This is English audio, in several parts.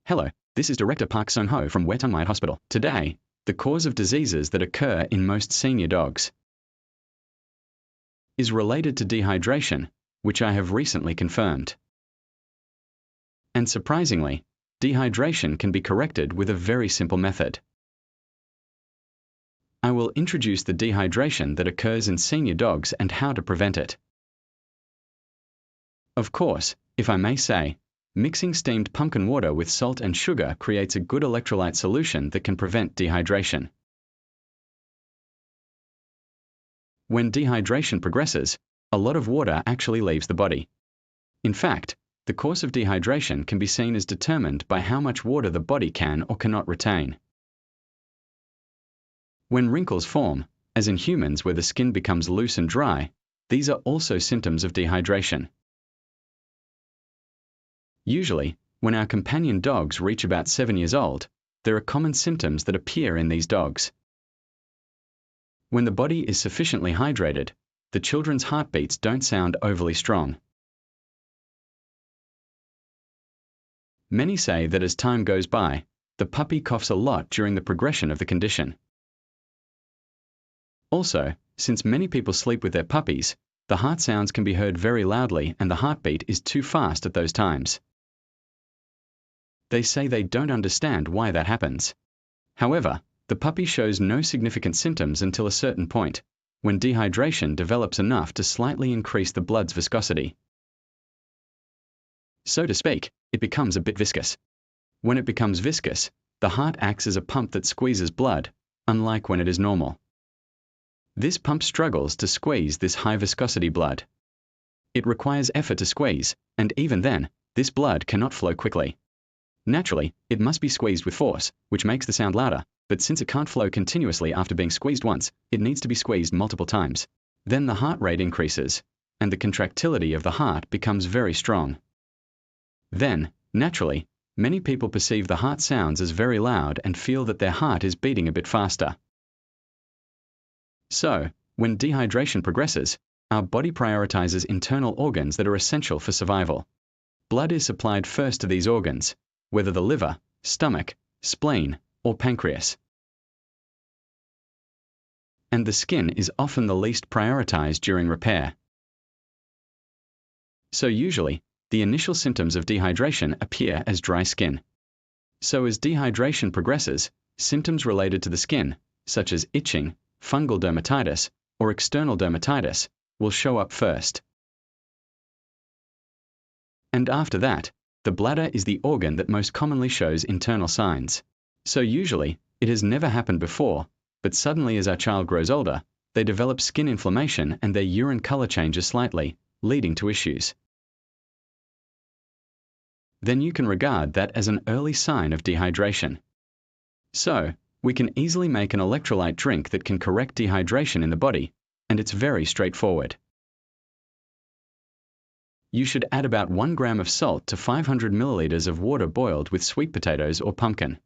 Hello, this is Director Park Sung-ho from Wetungmite Hospital. Today, the cause of diseases that occur in most senior dogs is related to dehydration, which I have recently confirmed. And surprisingly, dehydration can be corrected with a very simple method. I will introduce the dehydration that occurs in senior dogs and how to prevent it. Of course, if I may say, mixing steamed pumpkin water with salt and sugar creates a good electrolyte solution that can prevent dehydration. When dehydration progresses, a lot of water actually leaves the body. In fact, the course of dehydration can be seen as determined by how much water the body can or cannot retain. When wrinkles form, as in humans where the skin becomes loose and dry, these are also symptoms of dehydration. Usually, when our companion dogs reach about 7 years old, there are common symptoms that appear in these dogs. When the body is sufficiently hydrated, the children's heartbeats don't sound overly strong. Many say that as time goes by, the puppy coughs a lot during the progression of the condition. Also, since many people sleep with their puppies, the heart sounds can be heard very loudly and the heartbeat is too fast at those times. They say they don't understand why that happens. However, the puppy shows no significant symptoms until a certain point, when dehydration develops enough to slightly increase the blood's viscosity. So to speak, it becomes a bit viscous. When it becomes viscous, the heart acts as a pump that squeezes blood, unlike when it is normal. This pump struggles to squeeze this high viscosity blood. It requires effort to squeeze, and even then, this blood cannot flow quickly. Naturally, it must be squeezed with force, which makes the sound louder, but since it can't flow continuously after being squeezed once, it needs to be squeezed multiple times. Then the heart rate increases, and the contractility of the heart becomes very strong. Then, naturally, many people perceive the heart sounds as very loud and feel that their heart is beating a bit faster. So, when dehydration progresses, our body prioritizes internal organs that are essential for survival. Blood is supplied first to these organs, whether the liver, stomach, spleen, or pancreas. And the skin is often the least prioritized during repair. So usually, the initial symptoms of dehydration appear as dry skin. So as dehydration progresses, symptoms related to the skin, such as itching, fungal dermatitis, or external dermatitis, will show up first. And after that, the bladder is the organ that most commonly shows internal signs. So usually, it has never happened before, but suddenly as our child grows older, they develop skin inflammation and their urine color changes slightly, leading to issues. Then you can regard that as an early sign of dehydration. So, we can easily make an electrolyte drink that can correct dehydration in the body, and it's very straightforward. You should add about 1 gram of salt to 500 milliliters of water boiled with sweet potatoes or pumpkin.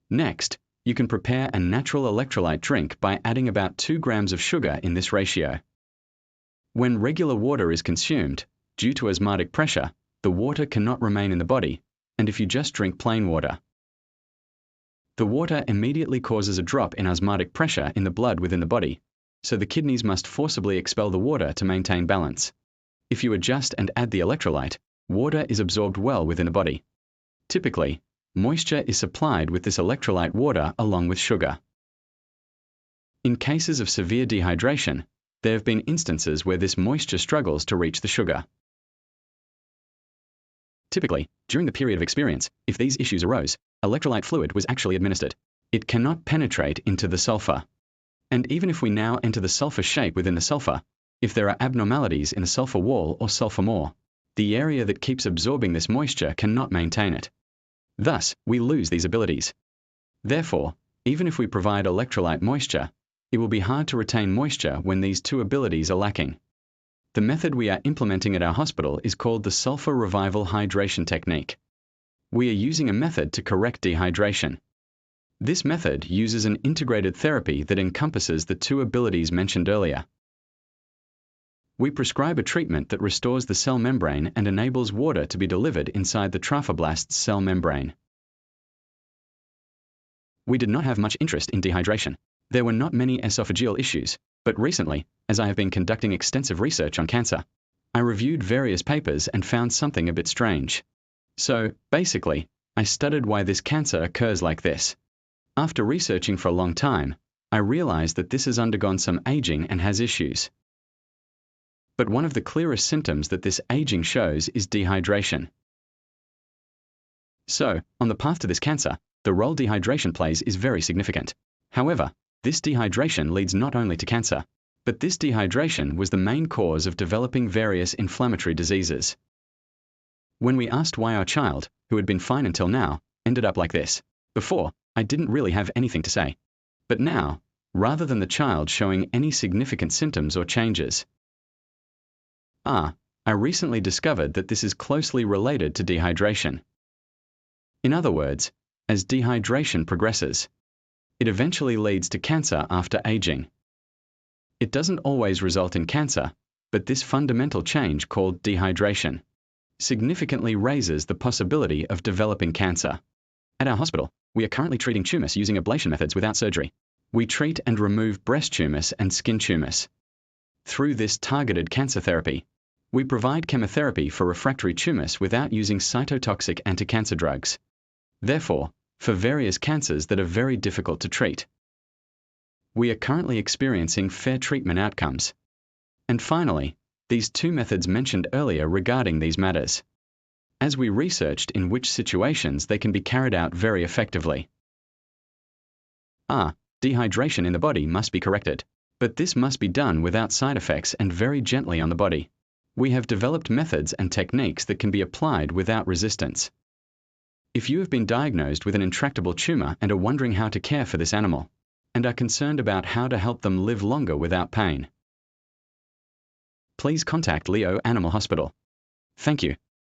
Next, you can prepare a natural electrolyte drink by adding about 2 grams of sugar in this ratio. When regular water is consumed, due to osmotic pressure, the water cannot remain in the body, and if you just drink plain water, the water immediately causes a drop in osmotic pressure in the blood within the body, so the kidneys must forcibly expel the water to maintain balance. If you adjust and add the electrolyte, water is absorbed well within the body. Typically, moisture is supplied with this electrolyte water along with sugar. In cases of severe dehydration, there have been instances where this moisture struggles to reach the sugar. Typically, during the period of experience, if these issues arose, electrolyte fluid was actually administered. It cannot penetrate into the sulfur. And even if we now enter the sulfur shape within the sulfur, if there are abnormalities in the sulfur wall or sulfur more, the area that keeps absorbing this moisture cannot maintain it. Thus, we lose these abilities. Therefore, even if we provide electrolyte moisture, it will be hard to retain moisture when these two abilities are lacking. The method we are implementing at our hospital is called the sulfur revival hydration technique. We are using a method to correct dehydration. This method uses an integrated therapy that encompasses the two abilities mentioned earlier. We prescribe a treatment that restores the cell membrane and enables water to be delivered inside the trophoblast's cell membrane. We did not have much interest in dehydration. There were not many esophageal issues, but recently, as I have been conducting extensive research on cancer, I reviewed various papers and found something a bit strange. So, basically, I studied why this cancer occurs like this. After researching for a long time, I realized that this has undergone some aging and has issues. But one of the clearest symptoms that this aging shows is dehydration. So, on the path to this cancer, the role dehydration plays is very significant. However, this dehydration leads not only to cancer, but this dehydration was the main cause of developing various inflammatory diseases. When we asked why our child, who had been fine until now, ended up like this, before, I didn't really have anything to say. But now, rather than the child showing any significant symptoms or changes, I recently discovered that this is closely related to dehydration. In other words, as dehydration progresses, it eventually leads to cancer after aging. It doesn't always result in cancer, but this fundamental change called dehydration significantly raises the possibility of developing cancer. At our hospital, we are currently treating tumors using ablation methods without surgery. We treat and remove breast tumors and skin tumors. Through this targeted cancer therapy, we provide chemotherapy for refractory tumors without using cytotoxic anti-cancer drugs. Therefore, for various cancers that are very difficult to treat, we are currently experiencing fair treatment outcomes. And finally, these two methods mentioned earlier regarding these matters, as we researched in which situations they can be carried out very effectively. Dehydration in the body must be corrected, but this must be done without side effects and very gently on the body. We have developed methods and techniques that can be applied without resistance. If you have been diagnosed with an intractable tumor and are wondering how to care for this animal, and are concerned about how to help them live longer without pain, please contact Leo Animal Hospital. Thank you.